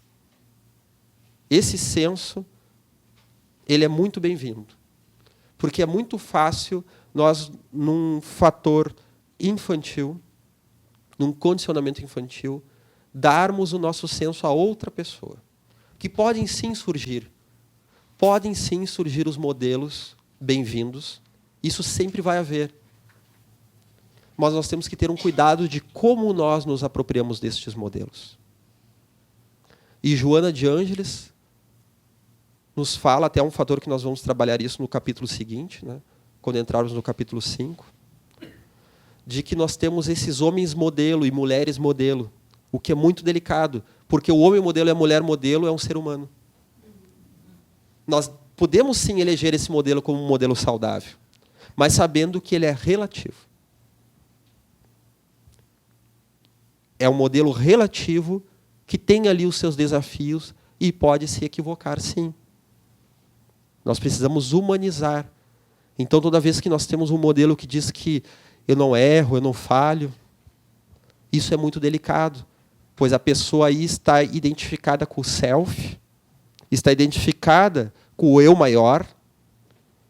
S1: Esse senso, ele é muito bem-vindo. Porque é muito fácil nós, num fator infantil, num condicionamento infantil, darmos o nosso senso a outra pessoa. Que podem sim surgir os modelos bem-vindos. Isso sempre vai haver. Mas nós temos que ter um cuidado de como nós nos apropriamos destes modelos. E Joana de Ângeles nos fala, até um fator que nós vamos trabalhar isso no capítulo seguinte, né, quando entrarmos no capítulo 5, de que nós temos esses homens modelo e mulheres modelo, o que é muito delicado, porque o homem modelo e a mulher modelo é um ser humano. Nós podemos sim eleger esse modelo como um modelo saudável, mas sabendo que ele é relativo. É um modelo relativo que tem ali os seus desafios e pode se equivocar, sim. Nós precisamos humanizar. Então, toda vez que nós temos um modelo que diz que eu não erro, eu não falho, isso é muito delicado, pois a pessoa aí está identificada com o self, está identificada com o eu maior,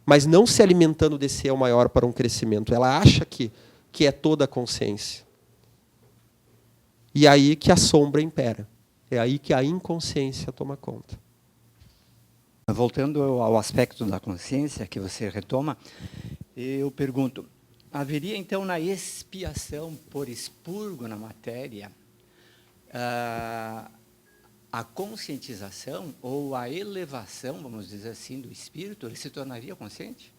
S1: mas não se alimentando desse eu maior para um crescimento. Ela acha que é toda a consciência. E é aí que a sombra impera. É aí que a inconsciência toma conta.
S5: Voltando ao aspecto da consciência que você retoma, eu pergunto, haveria então na expiação por expurgo na matéria a conscientização ou a elevação, vamos dizer assim, do espírito? Ele se tornaria consciente?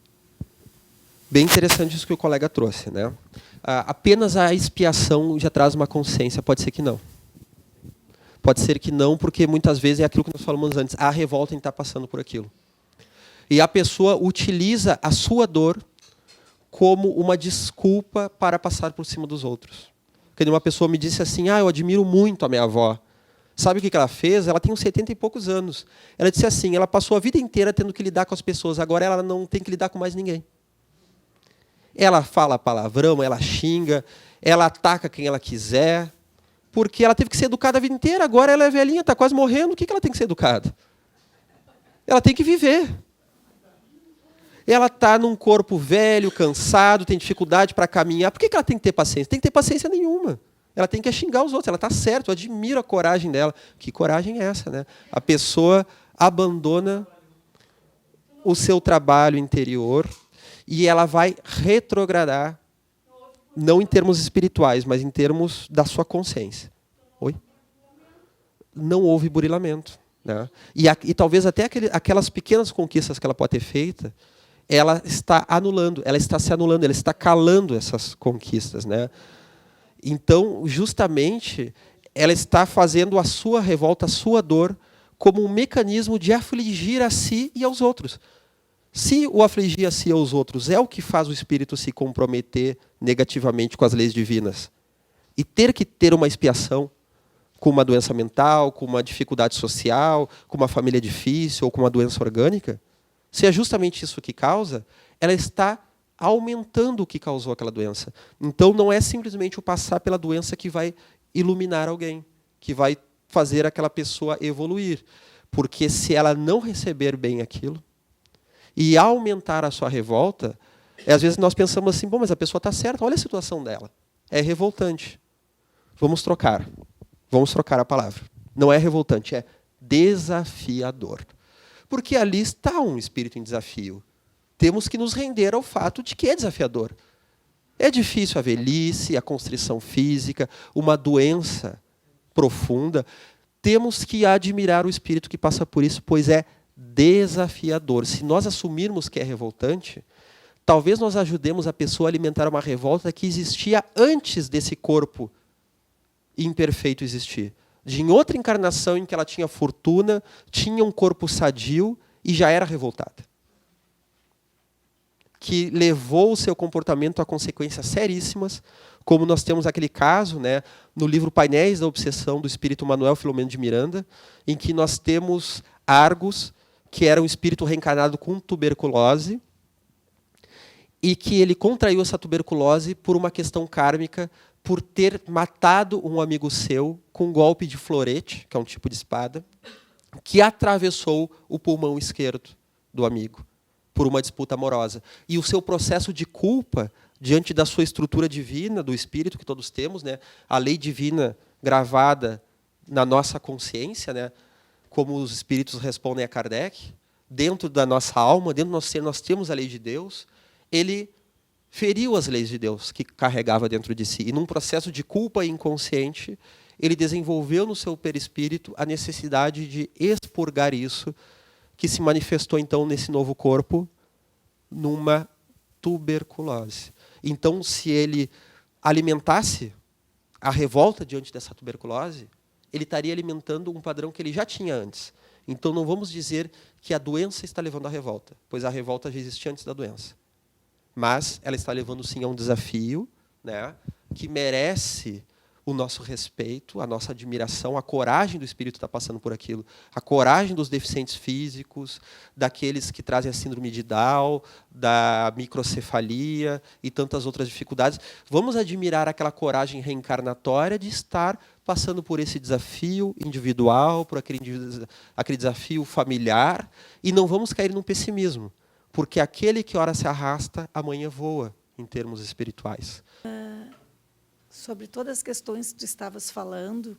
S1: Bem interessante isso que o colega trouxe, né? Apenas a expiação já traz uma consciência, pode ser que não. Pode ser que não, porque muitas vezes é aquilo que nós falamos antes, a revolta em estar passando por aquilo. E a pessoa utiliza a sua dor como uma desculpa para passar por cima dos outros. Porque uma pessoa me disse assim, eu admiro muito a minha avó. Sabe o que ela fez? Ela tem uns 70 e poucos anos. Ela disse assim, ela passou a vida inteira tendo que lidar com as pessoas, agora ela não tem que lidar com mais ninguém. Ela fala palavrão, ela xinga, ela ataca quem ela quiser, porque ela teve que ser educada a vida inteira, agora ela é velhinha, está quase morrendo, o que ela tem que ser educada? Ela tem que viver. Ela está num corpo velho, cansado, tem dificuldade para caminhar, por que ela tem que ter paciência? Tem que ter paciência nenhuma. Ela tem que xingar os outros, ela está certa, eu admiro a coragem dela. Que coragem é essa, né? A pessoa abandona o seu trabalho interior e ela vai retrogradar, não em termos espirituais, mas em termos da sua consciência. Oi? Não houve burilamento, né? E talvez até aquelas pequenas conquistas que ela pode ter feito, ela está anulando, ela está se anulando, ela está calando essas conquistas, né? Então, justamente, ela está fazendo a sua revolta, a sua dor, como um mecanismo de afligir a si e aos outros. Se o afligir a si e aos outros é o que faz o espírito se comprometer negativamente com as leis divinas, e ter que ter uma expiação com uma doença mental, com uma dificuldade social, com uma família difícil ou com uma doença orgânica, se é justamente isso que causa, ela está aumentando o que causou aquela doença. Então, não é simplesmente o passar pela doença que vai iluminar alguém, que vai fazer aquela pessoa evoluir. Porque se ela não receber bem aquilo, e aumentar a sua revolta, às vezes nós pensamos assim, bom, mas a pessoa está certa, olha a situação dela. É revoltante. Vamos trocar a palavra. Não é revoltante, é desafiador. Porque ali está um espírito em desafio. Temos que nos render ao fato de que é desafiador. É difícil a velhice, a constrição física, uma doença profunda. Temos que admirar o espírito que passa por isso, pois é desafiador. Se nós assumirmos que é revoltante, talvez nós ajudemos a pessoa a alimentar uma revolta que existia antes desse corpo imperfeito existir. Em outra encarnação em que ela tinha fortuna, tinha um corpo sadio e já era revoltada. Que levou o seu comportamento a consequências seríssimas, como nós temos aquele caso, né, no livro Painéis da Obsessão, do espírito Manuel Filomeno de Miranda, em que nós temos Argos, que era um espírito reencarnado com tuberculose, e que ele contraiu essa tuberculose por uma questão kármica, por ter matado um amigo seu com um golpe de florete, que é um tipo de espada, que atravessou o pulmão esquerdo do amigo, por uma disputa amorosa. E o seu processo de culpa, diante da sua estrutura divina, do espírito que todos temos, né, a lei divina gravada na nossa consciência, né, como os espíritos respondem a Kardec, dentro da nossa alma, dentro do nosso ser, nós temos a lei de Deus, ele feriu as leis de Deus que carregava dentro de si. E num processo de culpa inconsciente, ele desenvolveu no seu perispírito a necessidade de expurgar isso, que se manifestou então nesse novo corpo, numa tuberculose. Então, se ele alimentasse a revolta diante dessa tuberculose, ele estaria alimentando um padrão que ele já tinha antes. Então, não vamos dizer que a doença está levando à revolta, pois a revolta já existia antes da doença. Mas ela está levando, sim, a um desafio, né, que merece o nosso respeito, a nossa admiração, a coragem do espírito estar passando por aquilo, a coragem dos deficientes físicos, daqueles que trazem a síndrome de Down, da microcefalia e tantas outras dificuldades. Vamos admirar aquela coragem reencarnatória de estar passando por esse desafio individual, por aquele desafio familiar, e não vamos cair num pessimismo, porque aquele que ora se arrasta, amanhã voa, em termos espirituais.
S6: Sobre todas as questões que tu estavas falando,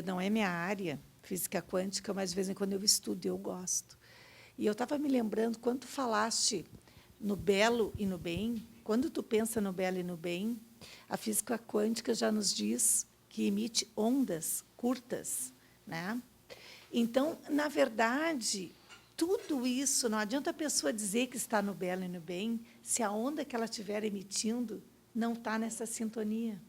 S6: não é minha área, física quântica, mas de vez em quando eu estudo e eu gosto. E eu estava me lembrando, quando tu falaste no belo e no bem, quando tu pensa no belo e no bem, a física quântica já nos diz que emite ondas curtas, né? Então, na verdade, tudo isso, não adianta a pessoa dizer que está no belo e no bem, se a onda que ela estiver emitindo não está nessa sintonia.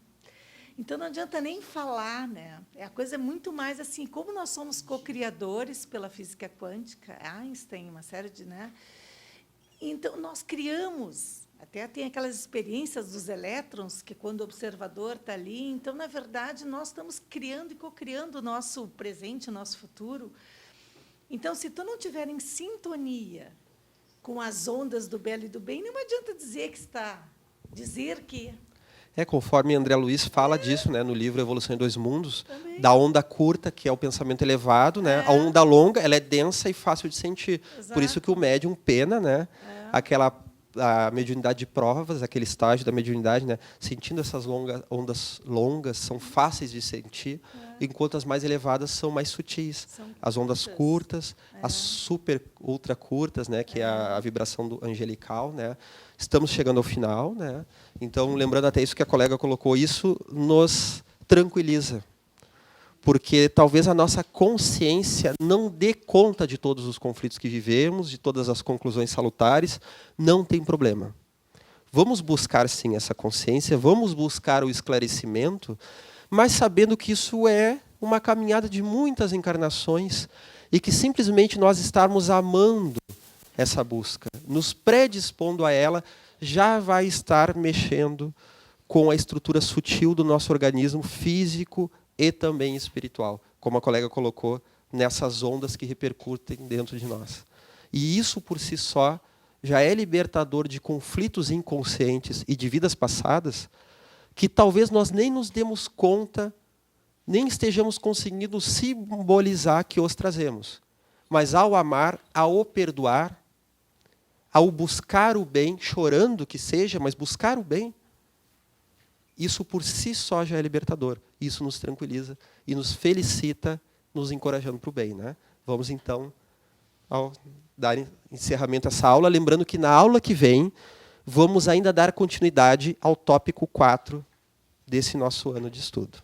S6: Então, não adianta nem falar, né? A coisa é muito mais assim, como nós somos co-criadores pela física quântica, Einstein, uma série de... Né? Então, nós criamos, até tem aquelas experiências dos elétrons, que quando o observador está ali, então, na verdade, nós estamos criando e co-criando o nosso presente, o nosso futuro. Então, se tu não estiver em sintonia com as ondas do belo e do bem, não adianta dizer que está... Dizer que...
S1: Conforme André Luiz fala disso, né, no livro Evolução em Dois Mundos,
S6: Também.
S1: da onda curta, que é o pensamento elevado, né, a onda longa, ela é densa e fácil de sentir.
S6: Exato.
S1: Por isso que o médium pena, né, a mediunidade de provas, aquele estágio da mediunidade, né, sentindo essas ondas longas, são fáceis de sentir, enquanto as mais elevadas são mais sutis.
S6: São
S1: as ondas curtas, as super ultra curtas, né, que é a vibração do angelical, né. Estamos chegando ao final, né? Então, lembrando até isso que a colega colocou, isso nos tranquiliza, porque talvez a nossa consciência não dê conta de todos os conflitos que vivemos, de todas as conclusões salutares, não tem problema. Vamos buscar, sim, essa consciência, vamos buscar o esclarecimento, mas sabendo que isso é uma caminhada de muitas encarnações e que simplesmente nós estarmos amando essa busca, nos predispondo a ela, já vai estar mexendo com a estrutura sutil do nosso organismo físico e também espiritual, como a colega colocou, nessas ondas que repercutem dentro de nós. E isso, por si só, já é libertador de conflitos inconscientes e de vidas passadas, que talvez nós nem nos demos conta, nem estejamos conseguindo simbolizar que os trazemos. Mas ao amar, ao perdoar, ao buscar o bem, chorando que seja, mas buscar o bem, isso por si só já é libertador. Isso nos tranquiliza e nos felicita, nos encorajando para o bem, né? Vamos, então, dar encerramento a essa aula, lembrando que na aula que vem, vamos ainda dar continuidade ao tópico 4 desse nosso ano de estudo.